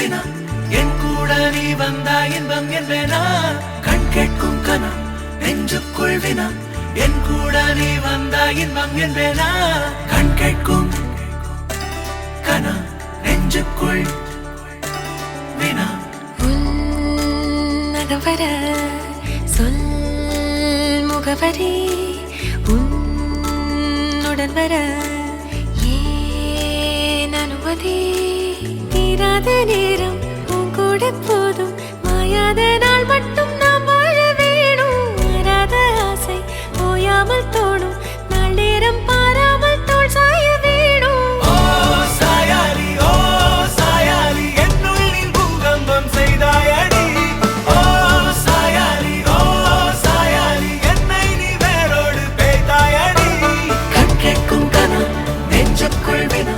வினா என் கூட நீ வந்தா இன்பம் என்பேனா கண் கேட்கும் கனா நெஞ்சுக்குள் வினா என் கூட நீ வந்தா இன்பம் என்பேனா கண் கேட்கும் கனா நெஞ்சுக்குள் வினா உன்னகவர சொல் முகவரி உன்னுடன் வர ஏன் அனுமதி தீராத நேரம் உன் கூட போதும் மாயாத நாள் மட்டும் நாம் வாழ வேணும் மாறாத ஆசை ஓயாமல் தோணும் நாள் நேரம் பாராமல் தோல் சாய வேணும் ஓ சாயாலி என்னுள் நீ பூகம்பம் செய்தாயடி ஓ சாயாலி என்னை நீ வேரோடு பேய்த்தாயடி கண் கேட்கும் கனா நெஞ்சுக்குள் வினா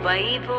வைபோ